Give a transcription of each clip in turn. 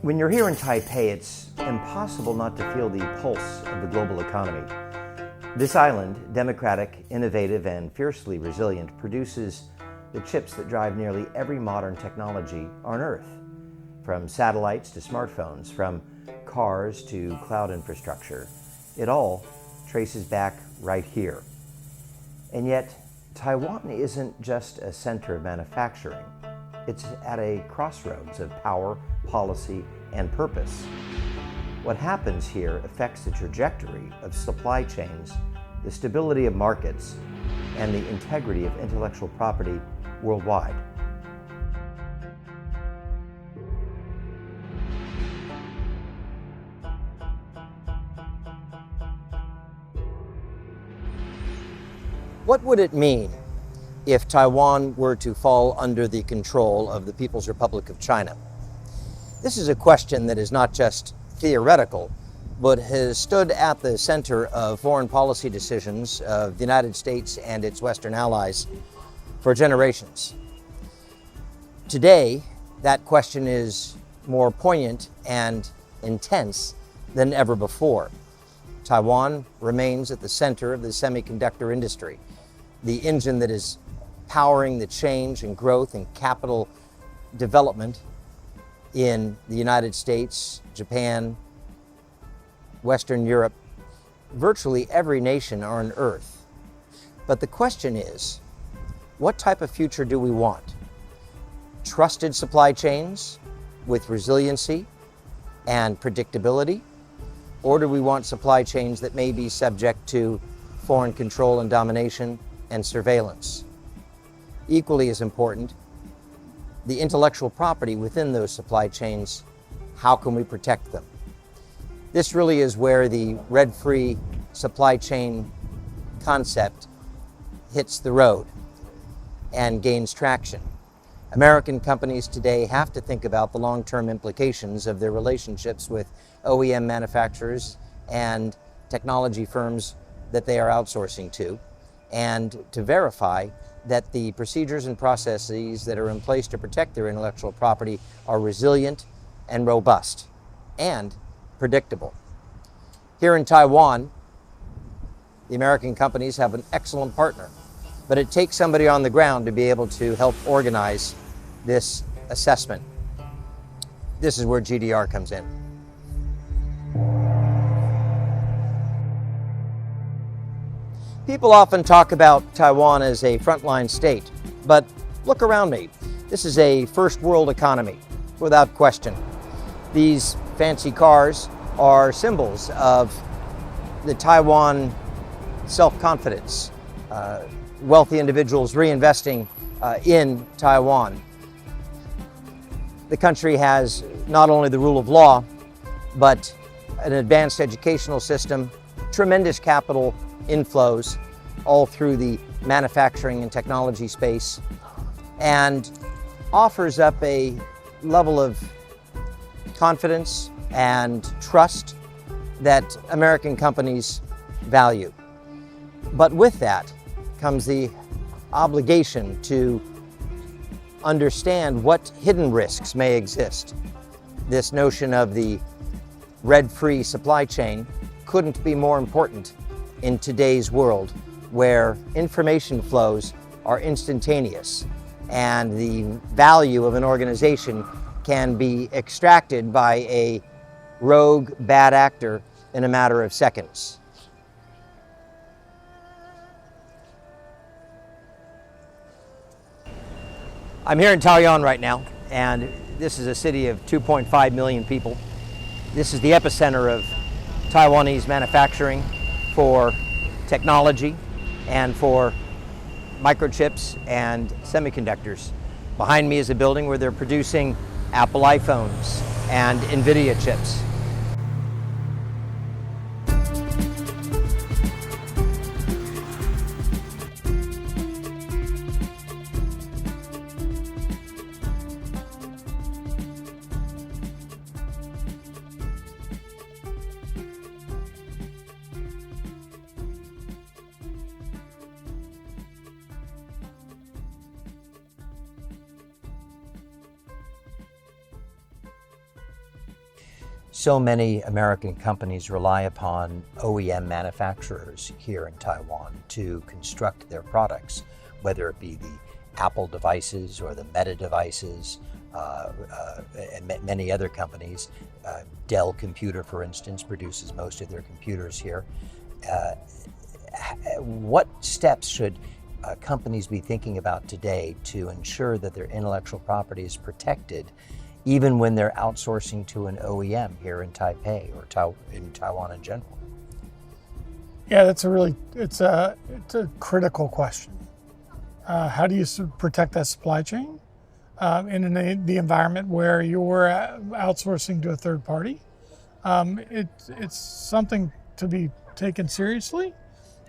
When you're here in Taipei, it's impossible not to feel the pulse of the global economy. This island, democratic, innovative, and fiercely resilient, produces the chips that drive nearly every modern technology on Earth. From satellites to smartphones, from cars to cloud infrastructure, it all traces back right here. And yet, Taiwan isn't just a center of manufacturing. It's at a crossroads of power, policy, and purpose. What happens here affects the trajectory of supply chains, the stability of markets, and the integrity of intellectual property worldwide. What would it mean if Taiwan were to fall under the control of the People's Republic of China? This is a question that is not just theoretical, but has stood at the center of foreign policy decisions of the United States and its Western allies for generations. Today, that question is more poignant and intense than ever before. Taiwan remains at the center of the semiconductor industry, the engine that is powering the change and growth and capital development in the United States, Japan, Western Europe, virtually every nation on Earth. But the question is, what type of future do we want? Trusted supply chains with resiliency and predictability? Or do we want supply chains that may be subject to foreign control and domination and surveillance? Equally as important, the intellectual property within those supply chains, how can we protect them? This really is where the red-free supply chain concept hits the road and gains traction. American companies today have to think about the long-term implications of their relationships with OEM manufacturers and technology firms that they are outsourcing to, and to verify that the procedures and processes that are in place to protect their intellectual property are resilient and robust and predictable. Here in Taiwan, the American companies have an excellent partner, but it takes somebody on the ground to be able to help organize this assessment. This is where GDR comes in. People often talk about Taiwan as a frontline state, but look around me. This is a first world economy, without question. These fancy cars are symbols of the Taiwan self-confidence, wealthy individuals reinvesting in Taiwan. The country has not only the rule of law, but an advanced educational system, tremendous capital inflows all through the manufacturing and technology space, and offers up a level of confidence and trust that American companies value. But with that comes the obligation to understand what hidden risks may exist. This notion of the red-free supply chain couldn't be more important in today's world, where information flows are instantaneous and the value of an organization can be extracted by a rogue bad actor in a matter of seconds. I'm here in Taoyuan right now, and this is a city of 2.5 million people. This is the epicenter of Taiwanese manufacturing for technology and for microchips and semiconductors. Behind me is a building where they're producing Apple iPhones and NVIDIA chips. So many American companies rely upon OEM manufacturers here in Taiwan to construct their products, whether it be the Apple devices or the Meta devices, and many other companies. Dell Computer, for instance, produces most of their computers here. What steps should companies be thinking about today to ensure that their intellectual property is protected, even when they're outsourcing to an OEM here in Taipei or in Taiwan in general? Yeah, it's a critical question. How do you protect that supply chain in the environment where you're outsourcing to a third party? It's something to be taken seriously,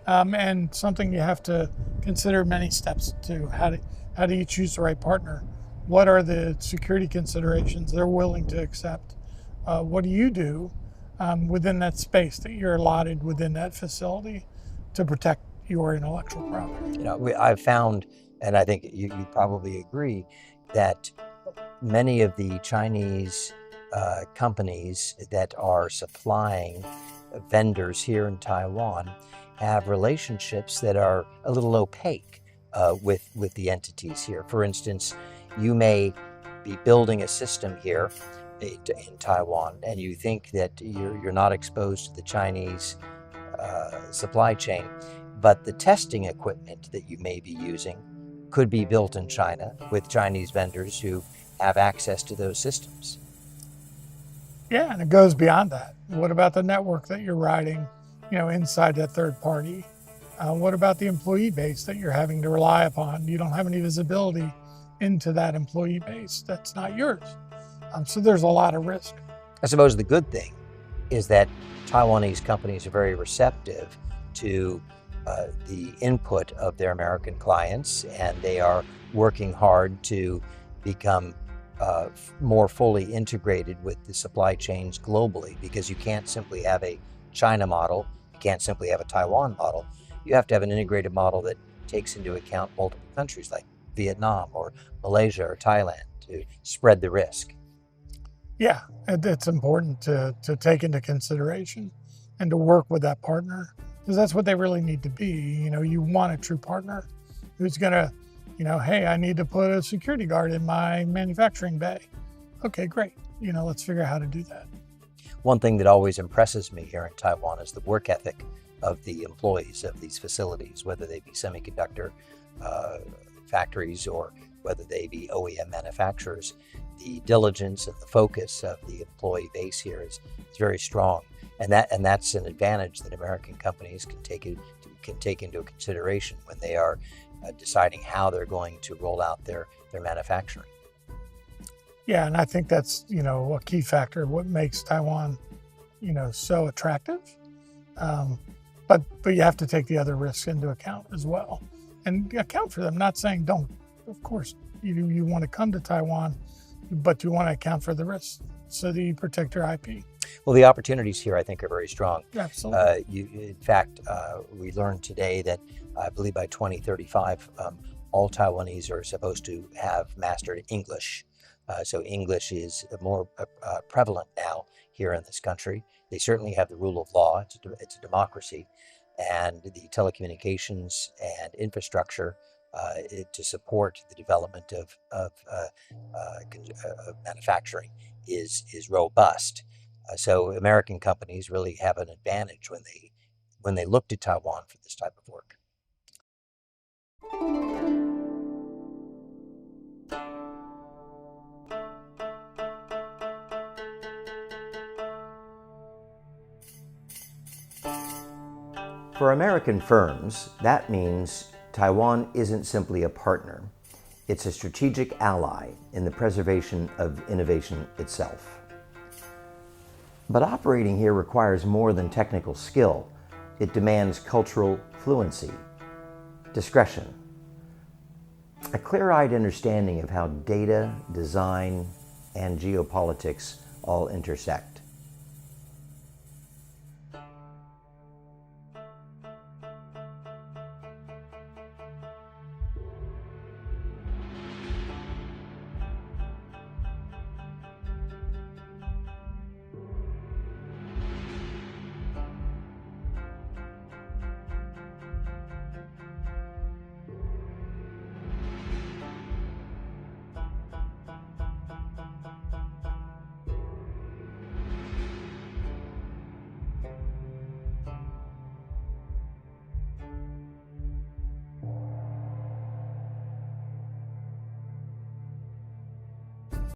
and something you have to consider many steps to. How do you choose the right partner? What are the security considerations they're willing to accept? What do you do within that space that you're allotted within that facility to protect your intellectual property? I've found, and I think you probably agree, that many of the Chinese companies that are supplying vendors here in Taiwan have relationships that are a little opaque with the entities here. For instance, you may be building a system here in Taiwan, and you think that you're not exposed to the Chinese supply chain, but the testing equipment that you may be using could be built in China with Chinese vendors who have access to those systems. Yeah, and it goes beyond that. What about the network that you're riding, inside that third party? What about the employee base that you're having to rely upon? You don't have any visibility into that employee base that's not yours. So there's a lot of risk. I suppose the good thing is that Taiwanese companies are very receptive to the input of their American clients, and they are working hard to become more fully integrated with the supply chains globally, because you can't simply have a China model, you can't simply have a Taiwan model. You have to have an integrated model that takes into account multiple countries like Vietnam or Malaysia or Thailand to spread the risk. Yeah, it's important to take into consideration and to work with that partner, because that's what they really need to be. You want a true partner who's gonna, hey, I need to put a security guard in my manufacturing bay. Okay, great. Let's figure out how to do that. One thing that always impresses me here in Taiwan is the work ethic of the employees of these facilities, whether they be semiconductor factories or whether they be OEM manufacturers. The diligence and the focus of the employee base here is very strong, and that's an advantage that American companies can take into consideration when they are deciding how they're going to roll out their manufacturing. Yeah, and I think that's a key factor of what makes Taiwan so attractive. But you have to take the other risks into account as well, and account for them. Not saying don't. Of course, you want to come to Taiwan, but you want to account for the risks so that you protect your IP. Well, the opportunities here, I think, are very strong. Absolutely. In fact, we learned today that I believe by 2035, all Taiwanese are supposed to have mastered English. So English is more prevalent now here in this country. They certainly have the rule of law. It's a democracy, and the telecommunications and infrastructure to support the development of manufacturing is robust. So American companies really have an advantage when they look to Taiwan for this type of work. For American firms, that means Taiwan isn't simply a partner. It's a strategic ally in the preservation of innovation itself. But operating here requires more than technical skill. It demands cultural fluency, discretion, a clear-eyed understanding of how data, design, and geopolitics all intersect.